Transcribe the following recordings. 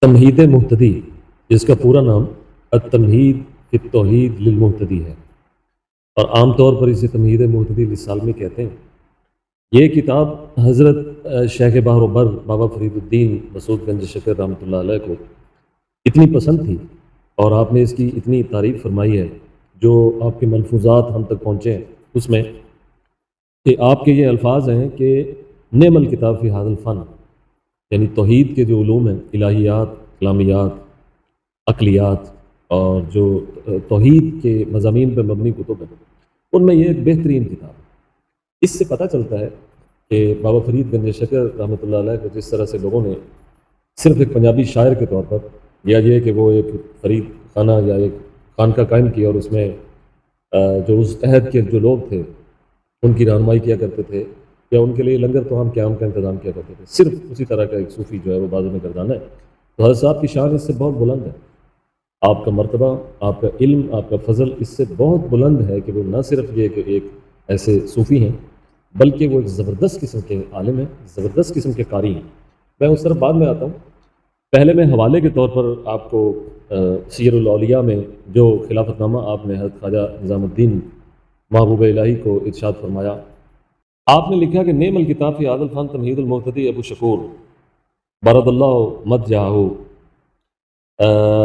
تمہید محتدی، جس کا پورا نام التمہید فی التوحید للمحتدی ہے، اور عام طور پر اسے تمہید محتدی للسالمی کہتے ہیں۔ یہ کتاب حضرت شیخ بحر و بر بابا فرید الدین مسعود گنج شکر رحمۃ اللہ علیہ کو اتنی پسند تھی، اور آپ نے اس کی اتنی تعریف فرمائی ہے جو آپ کے ملفوظات ہم تک پہنچے ہیں اس میں، کہ آپ کے یہ الفاظ ہیں کہ نعم الکتاب فی ھذا الفن، یعنی توحید کے جو علوم ہیں، الہیات، کلامیات، عقلیات، اور جو توحید کے مضامین پر مبنی کتب ہیں، ان میں یہ ایک بہترین کتاب ہے۔ اس سے پتہ چلتا ہے کہ بابا فرید گنج شکر رحمۃ اللہ علیہ کو جس طرح سے لوگوں نے صرف ایک پنجابی شاعر کے طور پر، یا یہ کہ وہ ایک فرید خانہ یا ایک خانقاہ قائم کیا، اور اس میں جو اس عہد کے جو لوگ تھے ان کی رہنمائی کیا کرتے تھے، یا ان کے لیے لنگر تو ہم قیام کا انتظام کیا کرتے تھے، صرف اسی طرح کا ایک صوفی جو ہے وہ بازو میں گردانہ ہے، تو حضرت صاحب کی شان اس سے بہت بلند ہے۔ آپ کا مرتبہ، آپ کا علم، آپ کا فضل اس سے بہت بلند ہے کہ وہ نہ صرف یہ کہ ایک ایسے صوفی ہیں، بلکہ وہ ایک زبردست قسم کے عالم ہیں، زبردست قسم کے قاری ہیں۔ میں اس طرف بعد میں آتا ہوں، پہلے میں حوالے کے طور پر آپ کو سیر الاولیاء میں جو خلافت نامہ آپ نے حضرت خواجہ نظام الدین محبوب الہی کو ارشاد فرمایا، آپ نے لکھا کہ نعم الکتاب فی ھذا الفن تمہید المحتدی ابو شکور برد اللہ مدجعہ۔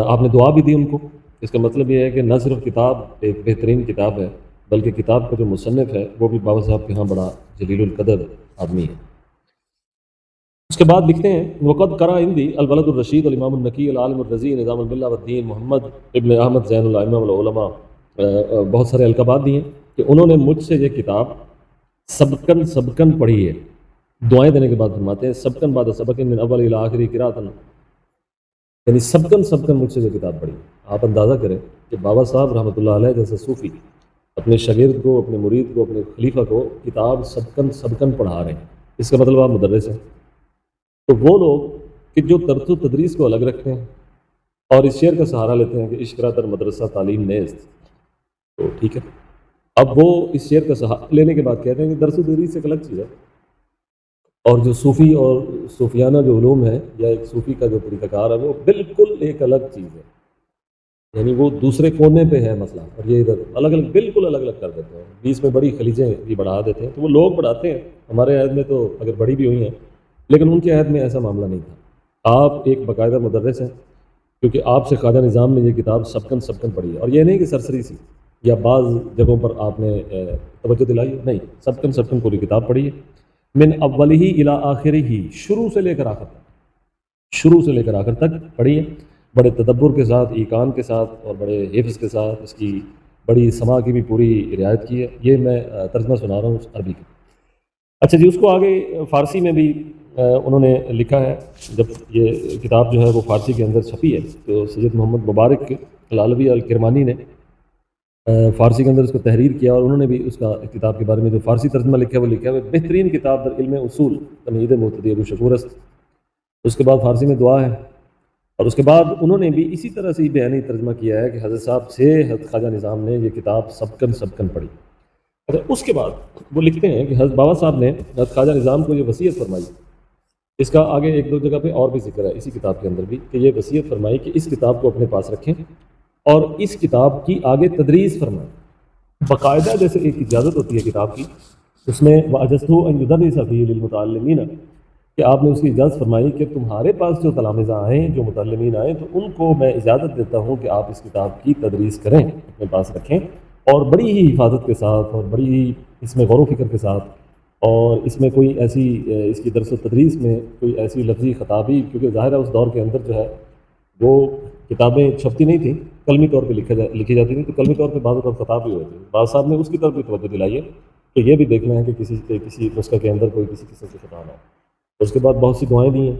آپ نے دعا بھی دی ان کو۔ اس کا مطلب یہ ہے کہ نہ صرف کتاب ایک بہترین کتاب ہے، بلکہ کتاب کا جو مصنف ہے وہ بھی بابا صاحب کے ہاں بڑا جلیل القدر آدمی ہے۔ اس کے بعد لکھتے ہیں وقد قرأ عندی البلد الرشید الامام النقی العالم الرضی نظام الملہ والدین محمد ابن احمد زین الائمہ والعلماء، بہت سارے القابات دیے کہ انہوں نے مجھ سے یہ کتاب سبقن پڑھی ہے۔ دعائیں دینے کے بعد فرماتے ہیں سبقن بعد سبقن من اول الی آخر قراءۃ، یعنی سبقن مجھ سے یہ کتاب پڑھی۔ آپ اندازہ کریں کہ بابا صاحب رحمۃ اللہ علیہ جیسے صوفی اپنے شاگرد کو، اپنے مرید کو، اپنے خلیفہ کو کتاب سبقن پڑھا رہے ہیں، اس کا مطلب آپ مدرس ہیں۔ تو وہ لوگ کہ جو ترس و تدریس کو الگ رکھتے ہیں اور اس شعر کا سہارا لیتے ہیں کہ عشق را در مدرسہ تعلیم نیست، تو ٹھیک ہے، اب وہ اس شعر کا سہارا لینے کے بعد کہتے ہیں کہ درس و تدریس ایک الگ چیز ہے، اور جو صوفی اور صوفیانہ جو علوم ہے یا ایک صوفی کا جو طریقہ کار ہے وہ بالکل ایک الگ چیز ہے، یعنی وہ دوسرے کونے پہ ہے مسئلہ، اور یہ ادھر الگ الگ بالکل الگ الگ کر دیتے ہیں، بیچ میں بڑی خلیجیں بھی بڑھا دیتے ہیں۔ تو وہ لوگ بڑھاتے ہیں، ہمارے عہد میں تو اگر بڑی بھی ہوئی ہیں لیکن ان کے عہد میں ایسا معاملہ نہیں تھا۔ آپ ایک باقاعدہ مدرس ہیں، کیونکہ آپ سے خواجہ نظام نے یہ کتاب سبقن پڑھی ہے، اور یہ نہیں کہ سرسری سی یا بعض جگہوں پر آپ نے توجہ دلائی ہے، نہیں، سبقن پوری کتاب پڑھی ہے، من اولہ الی آخرہ، شروع سے لے کر آخر تک پڑھی ہے، بڑے تدبر کے ساتھ، ایقان کے ساتھ اور بڑے حفظ کے ساتھ، اس کی بڑی سماع کی بھی پوری رعایت کی ہے۔ یہ میں ترجمہ سنا رہا ہوں اس عربی کا۔ اچھا جی، اس کو آگے فارسی میں بھی انہوں نے لکھا ہے۔ جب یہ کتاب جو ہے وہ فارسی کے اندر چھپی ہے تو سید محمد مبارک العلوی الکرمانی نے فارسی کے اندر اس کو تحریر کیا، اور انہوں نے بھی اس کا کتاب کے بارے میں جو فارسی ترجمہ لکھا ہے وہ لکھا ہے بہترین کتاب در علم اصول تمہید محتدی ابو شکور است۔ اس کے بعد فارسی میں دعا ہے، اور اس کے بعد انہوں نے بھی اسی طرح سے ہی بیانی ترجمہ کیا ہے کہ حضرت صاحب سے حضرت خواجہ نظام نے یہ کتاب سبقن پڑھی۔ اگر اس کے بعد وہ لکھتے ہیں کہ حضرت بابا صاحب نے حضرت خواجہ نظام کو یہ وصیت فرمائی، اس کا آگے ایک دو جگہ پہ اور بھی ذکر ہے اسی کتاب کے اندر بھی، کہ یہ وصیت فرمائی کہ اس کتاب کو اپنے پاس رکھیں اور اس کتاب کی آگے تدریس فرمائیں۔ باقاعدہ جیسے ایک اجازت ہوتی ہے کتاب کی، اس میں وَأَجَزْتُ أَن يُدَرِّسَ فِيهِ لِلْمُتَعَلِّمِينَ، کہ آپ نے اس کی اجازت فرمائی کہ تمہارے پاس جو تلامذہ آئیں، جو متعلمین آئیں، تو ان کو میں اجازت دیتا ہوں کہ آپ اس کتاب کی تدریس کریں، اپنے پاس رکھیں، اور بڑی ہی حفاظت کے ساتھ اور بڑی ہی اس میں غور و فکر کے ساتھ، اور اس میں کوئی ایسی اس کی درس و تدریس میں کوئی ایسی لفظی خطابی، کیونکہ ظاہر ہے اس دور کے اندر جو ہے وہ کتابیں چھپتی نہیں تھیں، قلمی طور پہ لکھی جاتی تھیں، تو قلمی طور پہ بعض اوقات خطاب بھی ہوتے ہیں۔ بعض صاحب نے اس کی طرف بھی توجہ دلائی ہے کہ یہ بھی دیکھنا ہے کہ کسی نسخہ کے اندر کوئی کسی قسم سے خطا نہ ہو۔ اس کے بعد بہت سی دعائیں دی ہیں۔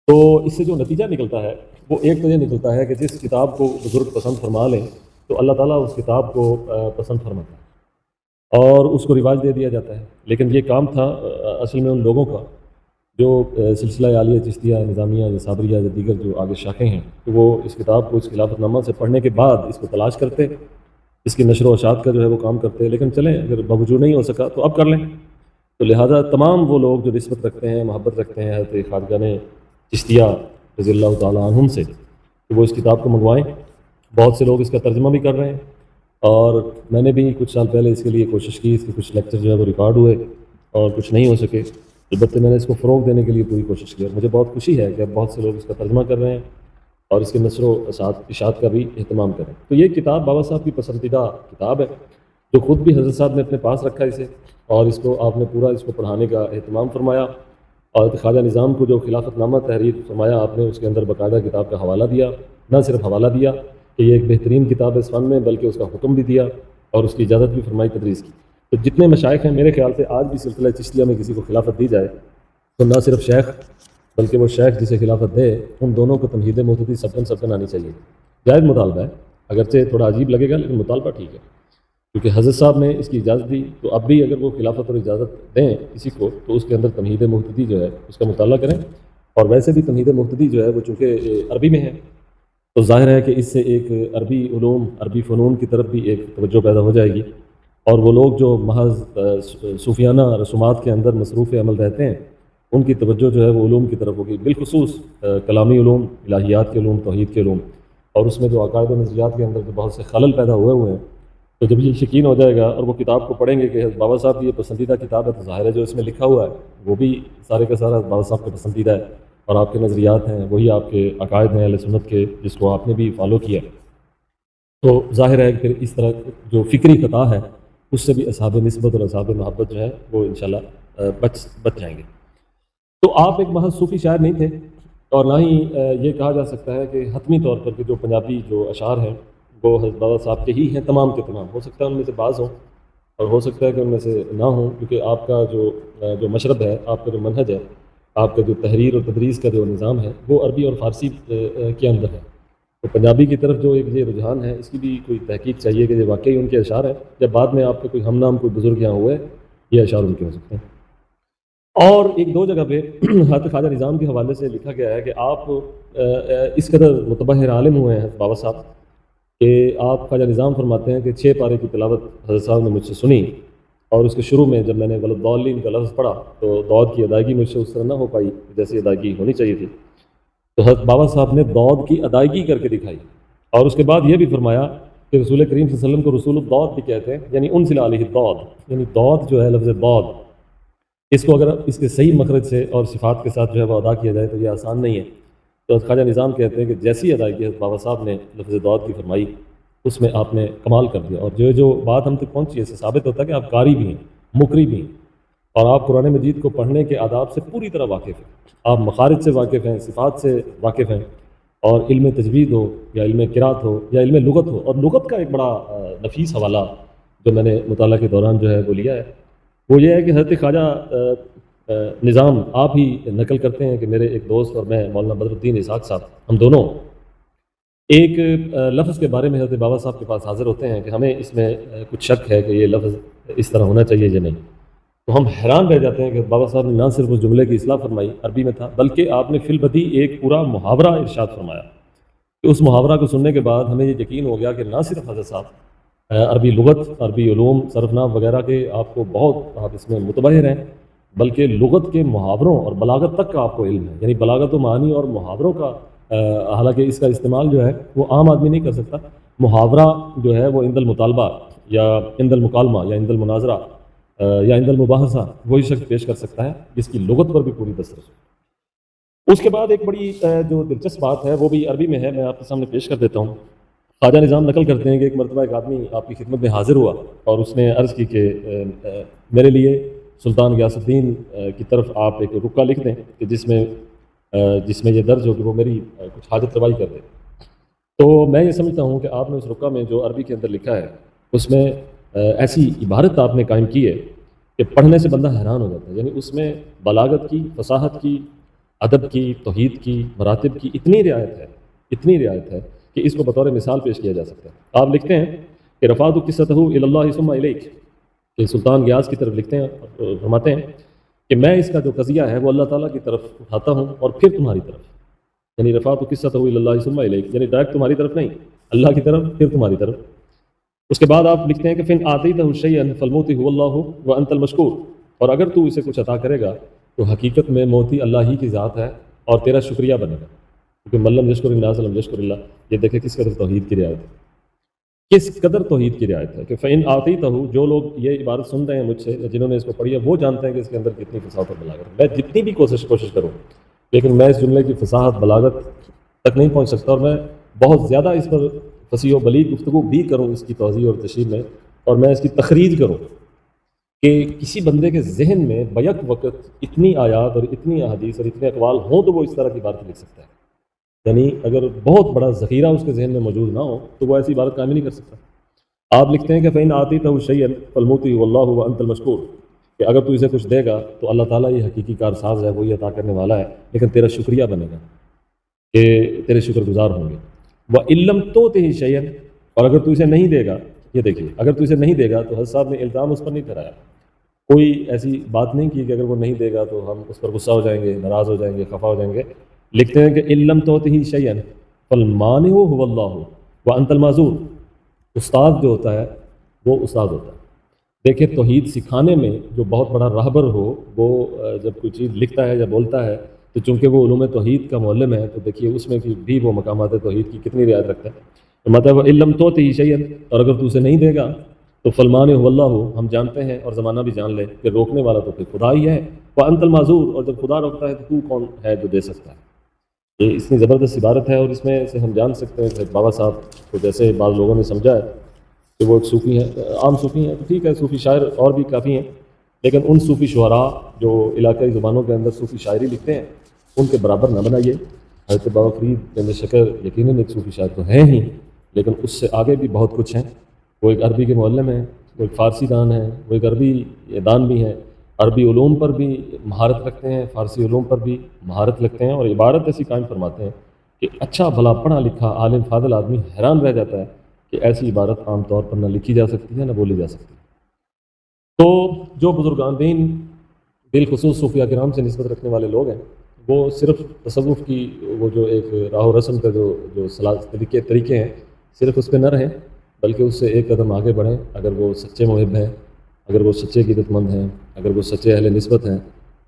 تو اس سے جو نتیجہ نکلتا ہے وہ ایک تو یہ نکلتا ہے کہ جس کتاب کو بزرگ پسند فرما لیں تو اللہ تعالیٰ اس کتاب کو پسند فرماتا ہے اور اس کو رواج دے دیا جاتا ہے۔ لیکن یہ کام تھا اصل میں ان لوگوں کا جو سلسلہ عالیہ چشتیہ نظامیہ یا صابریہ یا دیگر جو آگے شاخیں ہیں، تو وہ اس کتاب کو اس خلافت نامہ سے پڑھنے کے بعد اس کو تلاش کرتے، اس کی نشر و اشاعت کا جو ہے وہ کام کرتے، لیکن چلیں اگر باوجود نہیں ہو سکا تو اب کر لیں۔ تو لہٰذا تمام وہ لوگ جو نسبت رکھتے ہیں، محبت رکھتے ہیں حضرت خواجہ چشتیہ رضی اللہ تعالیٰ عنہم سے کہ وہ اس کتاب کو منگوائیں۔ بہت سے لوگ اس کا ترجمہ بھی کر رہے ہیں، اور میں نے بھی کچھ سال پہلے اس کے لیے کوشش کی، اس کے کچھ لیکچر جو ہے وہ ریکارڈ ہوئے اور کچھ نہیں ہو سکے، البتہ میں نے اس کو فروغ دینے کے لیے پوری کوشش کی، اور مجھے بہت خوشی ہے کہ اب بہت سے لوگ اس کا ترجمہ کر رہے ہیں اور اس کے نشر و اشاعت کا بھی اہتمام کریں۔ تو یہ کتاب بابا صاحب کی پسندیدہ کتاب ہے، جو خود بھی حضرت صاحب نے اپنے پاس رکھا اسے، اور اس کو آپ نے پورا اس کو پڑھانے کا اہتمام فرمایا، اور خواجہ نظام کو جو خلافت نامہ تحریر فرمایا آپ نے، اس کے اندر باقاعدہ کتاب کا حوالہ دیا، نہ صرف حوالہ دیا کہ یہ ایک بہترین کتاب ہے اس فن میں، بلکہ اس کا حکم بھی دیا اور اس کی اجازت بھی فرمائی تدریس کی۔ تو جتنے مشائخ ہیں، میرے خیال سے آج بھی سلسلہ چشتیہ میں کسی کو خلافت دی جائے تو نہ صرف شیخ بلکہ وہ شیخ جسے خلافت دے، ان دونوں کو تمہید محتدی سبقن آنی چاہیے۔ جائز مطالبہ ہے، اگرچہ تھوڑا عجیب لگے گا لیکن مطالبہ ٹھیک ہے، کیونکہ حضرت صاحب نے اس کی اجازت دی، تو اب بھی اگر وہ خلافت اور اجازت دیں کسی کو تو اس کے اندر تمہید محتدی جو ہے اس کا مطالعہ کریں۔ اور ویسے بھی تمہید محتدی جو ہے وہ چونکہ عربی میں ہے، تو ظاہر ہے کہ اس سے ایک عربی علوم، عربی فنون کی طرف بھی ایک توجہ پیدا ہو جائے گی، اور وہ لوگ جو محض صوفیانہ رسومات کے اندر مصروف عمل رہتے ہیں ان کی توجہ جو ہے وہ علوم کی طرف ہوگی، بالخصوص کلامی علوم، الہیات کے علوم، توحید کے علوم، اور اس میں جو عقائد و نظریات کے اندر جو بہت سے خلل پیدا ہوئے ہیں، تو جب یہ یقین ہو جائے گا اور وہ کتاب کو پڑھیں گے کہ بابا صاحب کی یہ پسندیدہ کتاب ہے، تو ظاہر ہے جو اس میں لکھا ہوا ہے وہ بھی سارے کا سارا بابا صاحب کا پسندیدہ ہے، اور آپ کے نظریات ہیں وہی آپ کے عقائد ہیں اہل سنت کے، جس کو آپ نے بھی فالو کیا، تو ظاہر ہے کہ اس طرح جو فکری خطا ہے اس سے بھی اصحاب نسبت اور اصحاب محبت جو ہے وہ انشاءاللہ بچ جائیں گے۔ تو آپ ایک محض صوفی شاعر نہیں تھے، اور نہ ہی یہ کہا جا سکتا ہے کہ حتمی طور پر کہ جو پنجابی جو اشعار ہیں وہ حضرت بابا صاحب کے ہی ہیں تمام کے تمام، ہو سکتا ہے ان میں سے بعض ہوں اور ہو سکتا ہے کہ ان میں سے نہ ہوں، کیونکہ آپ کا جو مشرب ہے، آپ کا جو منہج ہے، آپ کا جو تحریر اور تدریس کا جو نظام ہے وہ عربی اور فارسی کے اندر ہے، تو پنجابی کی طرف جو ایک یہ رجحان ہے اس کی بھی کوئی تحقیق چاہیے کہ یہ واقعی ان کے اشعار ہیں، جب بعد میں آپ کے کوئی ہم نام کوئی بزرگ یہاں ہوئے یہ اشعار ان کے ہو سکتے ہیں۔ اور ایک دو جگہ پہ حضرت خواجہ نظام کے حوالے سے لکھا گیا ہے کہ آپ اس قدر متبحر عالم ہوئے ہیں بابا صاحب کہ آپ خواجہ نظام فرماتے ہیں کہ 6 پارے کی تلاوت حضرت صاحب نے مجھ سے سنی، اور اس کے شروع میں جب میں نے ولضالین کا لفظ پڑھا تو دود کی ادائیگی مجھ سے اس طرح نہ ہو پائی جیسی ادائیگی ہونی چاہیے تھی، تو حضرت بابا صاحب نے دود کی ادائیگی کر کے دکھائی، اور اس کے بعد یہ بھی فرمایا کہ رسول کریم صلی اللہ علیہ وسلم کو رسول الدود بھی کہتے ہیں، یعنی انزل علیہ الدود، یعنی دود جو ہے لفظ دود، اس کو اگر اس کے صحیح مخرج سے اور صفات کے ساتھ جو ہے وہ ادا کیا جائے تو یہ آسان نہیں ہے، تو خواجہ نظام کہتے ہیں کہ جیسی ادائیگی حضرت بابا صاحب نے لفظ دود کی فرمائی اس میں آپ نے کمال کر دیا، اور جو بات ہم تک پہنچی ہے اس سے ثابت ہوتا ہے کہ آپ قاری بھی ہیں، مقری بھی ہیں، اور آپ قرآن مجید کو پڑھنے کے آداب سے پوری طرح واقف ہیں، آپ مخارج سے واقف ہیں، صفات سے واقف ہیں، اور علم تجوید ہو یا علم قرات ہو یا علم لغت ہو، اور لغت کا ایک بڑا نفیس حوالہ جو میں نے مطالعہ کے دوران جو ہے وہ لیا ہے وہ یہ ہے کہ حضرت خواجہ نظام آپ ہی نقل کرتے ہیں کہ میرے ایک دوست اور میں مولانا بدر الدین اسحاق صاحب ہم دونوں ایک لفظ کے بارے میں حضرت بابا صاحب کے پاس حاضر ہوتے ہیں کہ ہمیں اس میں کچھ شک ہے کہ یہ لفظ اس طرح ہونا چاہیے یا نہیں، تو ہم حیران رہ جاتے ہیں کہ بابا صاحب نے نہ صرف اس جملے کی اصلاح فرمائی عربی میں تھا، بلکہ آپ نے فی البدی ایک پورا محاورہ ارشاد فرمایا کہ اس محاورہ کو سننے کے بعد ہمیں یہ یقین ہو گیا کہ نہ صرف حضرت صاحب عربی لغت، عربی علوم، صرف نحو وغیرہ کے آپ کو بہت آپ اس میں متبحر ہیں، بلکہ لغت کے محاوروں اور بلاغت تک کا آپ کو علم ہے، یعنی بلاغت و معنی اور محاوروں کا، حالانکہ اس کا استعمال جو ہے وہ عام آدمی نہیں کر سکتا، محاورہ جو ہے وہ عند المطالبہ یا عند المکالمہ یا عند المناظرہ یا عند المباحثہ وہی شخص پیش کر سکتا ہے جس کی لغت پر بھی پوری دسترس ہو۔ اس کے بعد ایک بڑی جو دلچسپ بات ہے وہ بھی عربی میں ہے، میں آپ کے سامنے پیش کر دیتا ہوں۔ خواجہ نظام نقل کرتے ہیں کہ ایک مرتبہ ایک آدمی آپ کی خدمت میں حاضر ہوا اور اس نے عرض کی کہ میرے لیے سلطان غیاث الدین کی طرف آپ ایک رکا لکھ دیں کہ جس میں یہ درج ہو کہ وہ میری کچھ حاجت روائی کر دے۔ تو میں یہ سمجھتا ہوں کہ آپ نے اس رکا میں جو عربی کے اندر لکھا ہے اس میں ایسی عبارت آپ نے قائم کی ہے کہ پڑھنے سے بندہ حیران ہو جاتا ہے، یعنی اس میں بلاغت کی، فصاحت کی، ادب کی، توحید کی، مراتب کی اتنی رعایت ہے کہ اس کو بطور مثال پیش کیا جا سکتا ہے۔ آپ لکھتے ہیں کہ رفعت قصتہ الی اللہ ثم الیک، کہ سلطان غیاث کی طرف لکھتے ہیں، فرماتے ہیں کہ میں اس کا جو قضیہ ہے وہ اللہ تعالیٰ کی طرف اٹھاتا ہوں اور پھر تمہاری طرف، یعنی رفعت قصتہ الی اللہ ثم الیک، یعنی ڈائریکٹ تمہاری طرف نہیں، اللہ کی طرف پھر تمہاری طرف۔ اس کے بعد آپ لکھتے ہیں کہ فن آتیتہ شیئا فالموتی هو اللہ وانت المشکور، اور اگر تو اسے کچھ عطا کرے گا تو حقیقت میں موتی اللہ ہی کی ذات ہے اور تیرا شکریہ بنے گا۔ کیونکہ ملم یشکر الناس لم یشکر اللہ، یہ دیکھیں کس قدر توحید کی رعایت ہے، کس قدر توحید کی رعایت ہے کہ فَإِنْ آتَيْتَهُ، جو لوگ یہ عبارت سن رہے ہیں مجھ سے، جنہوں نے اس کو پڑھی ہے، وہ جانتے ہیں کہ اس کے اندر کتنی فصاحت اور بلاغت ہے۔ میں جتنی بھی کوشش کروں لیکن میں اس جملے کی فصاحت بلاغت تک نہیں پہنچ سکتا، اور میں بہت زیادہ اس پر فصیح و بلیغ گفتگو بھی کروں اس کی توضیح اور تشریح میں، اور میں اس کی تخریج کروں کہ کسی بندے کے ذہن میں بیک وقت اتنی آیات اور اتنی احادیث اور اتنے اقوال ہوں تو وہ اس طرح کی بات لکھ سکتا ہے۔ یعنی اگر بہت بڑا ذخیرہ اس کے ذہن میں موجود نہ ہو تو وہ ایسی عبارت قائم نہیں کر سکتا۔ آپ لکھتے ہیں کہ فَإِنْ آتَيْتَهُ شَيْئًا فَالْمُعْطِي هُوَ اللَّهُ وَأَنْتَ الْمَشْكُورُ، کہ اگر تو اسے کچھ دے گا تو اللہ تعالیٰ یہ حقیقی کارساز ہے، وہی عطا کرنے والا ہے، لیکن تیرا شکریہ بنے گا کہ تیرے شکر گزار ہوں گے۔ وَإِن لَّمْ تُؤْتِهِ شَيْئًا، اور اگر تو اسے نہیں دے گا، یہ دیکھیے اگر تو اسے نہیں دے گا تو حضرت صاحب نے الزام اس پر نہیں پھیرایا، کوئی ایسی بات نہیں کی کہ اگر وہ نہیں دے گا تو ہم اس پر غصہ ہو جائیں گے، ناراض ہو جائیں گے، خفا ہو جائیں گے۔ لکھتے ہیں کہ إِن لَّمْ تُؤْتِهِ شَيْئًا فَالْمَانِعُ هُوَ اللَّهُ وَأَنْتَ الْمَعْذُورُ، استاد جو ہوتا ہے وہ استاد ہوتا ہے۔ دیکھیں توحید سکھانے میں جو بہت بڑا راہبر ہو، وہ جب کوئی چیز لکھتا ہے یا بولتا ہے تو چونکہ وہ علوم توحید کا معلم ہے، تو دیکھیے اس میں بھی وہ مقامات توحید کی کتنی رعایت رکھتا ہے۔ تو مطلب إِن لَّم تُؤْتِهِ شَيْئًا، اور اگر تو اسے نہیں دے گا تو فَالْمَانِعُ هُوَ اللَّهُ، ہم جانتے ہیں اور زمانہ بھی جان لے کہ روکنے والا تو پھر خدا ہی ہے، وَأَنْتَ الْمَعْذُورُ، اور جب خدا روکتا ہے تو تو کون ہے جو دے سکتا ہے۔ یہ اتنی زبردست عبارت ہے، اور اس میں سے ہم جان سکتے ہیں کہ بابا صاحب کو جیسے بعض لوگوں نے سمجھا ہے کہ وہ ایک صوفی ہیں، عام صوفی ہیں، تو ٹھیک ہے، صوفی شاعر اور بھی کافی ہیں، لیکن ان صوفی شعراء جو علاقائی زبانوں کے اندر صوفی شاعری لکھتے ہیں ان کے برابر نہ بنائیے۔ حضرت بابا فرید بن شکر یقیناً ایک صوفی شاعر تو ہیں ہی، لیکن اس سے آگے بھی بہت کچھ ہیں۔ وہ ایک عربی کے معلم ہیں، وہ ایک فارسی دان ہیں، وہ ایک عربی دان بھی ہیں، عربی علوم پر بھی مہارت رکھتے ہیں، فارسی علوم پر بھی مہارت رکھتے ہیں، اور عبارت ایسی قائم فرماتے ہیں کہ اچھا بھلا پڑھا لکھا عالم فاضل آدمی حیران رہ جاتا ہے کہ ایسی عبارت عام طور پر نہ لکھی جا سکتی ہے نہ بولی جا سکتی ہے۔ تو جو بزرگان دین بالخصوص صوفیہ کرام سے نسبت رکھنے والے لوگ ہیں، وہ صرف تصوف کی وہ جو ایک راہ و رسم کا جو طریقے ہیں، صرف اس پہ نہ رہیں، بلکہ اس سے ایک قدم آگے بڑھیں۔ اگر وہ سچے محب ہیں، اگر وہ سچے عقیدت مند ہیں، اگر وہ سچے اہل نسبت ہیں،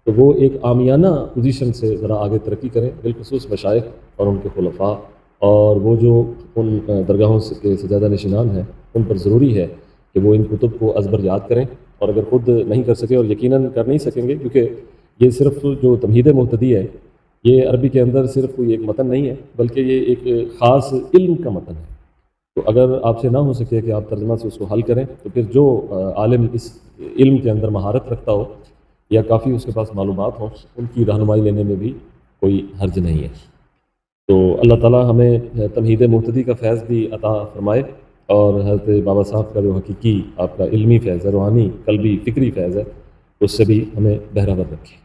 تو وہ ایک عامیانہ پوزیشن سے ذرا آگے ترقی کریں، بالخصوص مشائخ اور ان کے خلفاء، اور وہ جو ان درگاہوں کے سجادہ نشینان ہیں، ان پر ضروری ہے کہ وہ ان کتب کو ازبر یاد کریں، اور اگر خود نہیں کر سکے، اور یقیناً کر نہیں سکیں گے کیونکہ یہ صرف جو تمہید مہتدی ہے، یہ عربی کے اندر صرف کوئی ایک متن نہیں ہے، بلکہ یہ ایک خاص علم کا متن ہے۔ تو اگر آپ سے نہ ہو سکے کہ آپ ترجمہ سے اس کو حل کریں، تو پھر جو عالم اس علم کے اندر مہارت رکھتا ہو یا کافی اس کے پاس معلومات ہوں، ان کی رہنمائی لینے میں بھی کوئی حرج نہیں ہے۔ تو اللہ تعالیٰ ہمیں تمہید مہتدی کا فیض بھی عطا فرمائے، اور حضرت بابا صاحب کا جو حقیقی آپ کا علمی فیض ہے، روحانی قلبی فکری فیض ہے، اس سے بھی ہمیں بہرہ ور رکھے۔